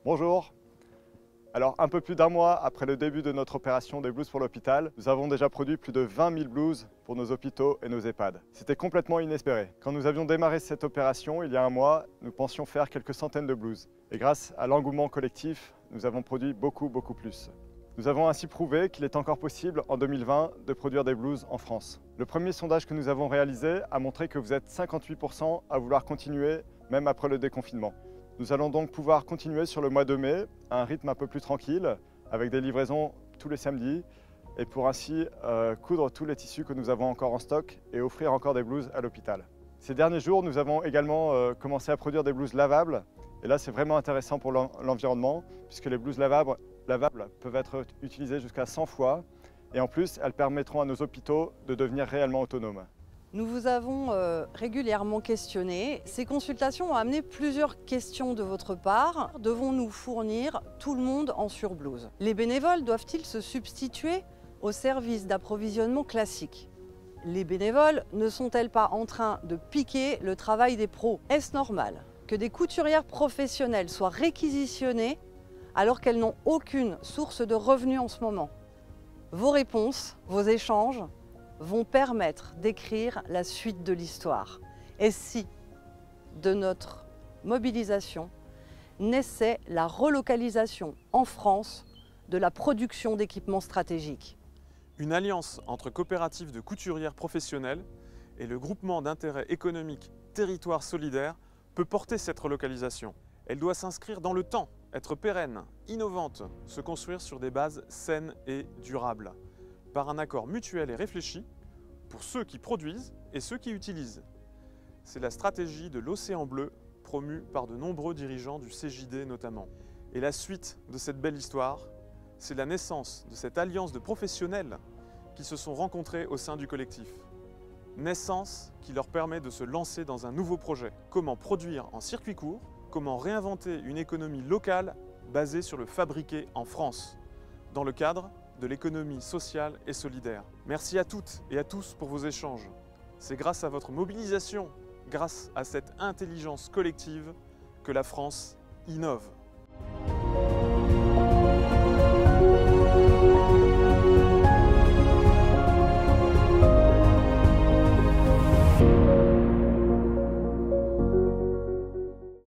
Bonjour. Alors, un peu plus d'un mois après le début de notre opération des blouses pour l'hôpital, nous avons déjà produit plus de 20 000 blouses pour nos hôpitaux et nos EHPAD. C'était complètement inespéré. Quand nous avions démarré cette opération, il y a un mois, nous pensions faire quelques centaines de blouses. Et grâce à l'engouement collectif, nous avons produit beaucoup plus. Nous avons ainsi prouvé qu'il est encore possible en 2020 de produire des blouses en France. Le premier sondage que nous avons réalisé a montré que vous êtes 58% à vouloir continuer, même après le déconfinement. Nous allons donc pouvoir continuer sur le mois de mai à un rythme un peu plus tranquille, avec des livraisons tous les samedis, et pour ainsi coudre tous les tissus que nous avons encore en stock et offrir encore des blouses à l'hôpital. Ces derniers jours, nous avons également commencé à produire des blouses lavables, et là c'est vraiment intéressant pour l'environnement, puisque les blouses lavables peuvent être utilisées jusqu'à 100 fois, et en plus elles permettront à nos hôpitaux de devenir réellement autonomes. Nous vous avons régulièrement questionné. Ces consultations ont amené plusieurs questions de votre part. Devons-nous fournir tout le monde en surblouse? Les bénévoles doivent-ils se substituer aux services d'approvisionnement classiques? Les bénévoles ne sont-elles pas en train de piquer le travail des pros? Est-ce normal que des couturières professionnelles soient réquisitionnées alors qu'elles n'ont aucune source de revenus en ce moment? Vos réponses, vos échanges vont permettre d'écrire la suite de l'histoire. Et si, de notre mobilisation, naissait la relocalisation en France de la production d'équipements stratégiques? Une alliance entre coopératives de couturières professionnelles et le groupement d'intérêt économique Territoire Solidaire peut porter cette relocalisation. Elle doit s'inscrire dans le temps, être pérenne, innovante, se construire sur des bases saines et durables, par un accord mutuel et réfléchi pour ceux qui produisent et ceux qui utilisent. C'est la stratégie de l'Océan Bleu, promue par de nombreux dirigeants du CJD notamment. Et la suite de cette belle histoire, c'est la naissance de cette alliance de professionnels qui se sont rencontrés au sein du collectif. Naissance qui leur permet de se lancer dans un nouveau projet. Comment produire en circuit court, comment réinventer une économie locale basée sur le fabriqué en France, dans le cadre de l'économie sociale et solidaire. Merci à toutes et à tous pour vos échanges. C'est grâce à votre mobilisation, grâce à cette intelligence collective, que la France innove.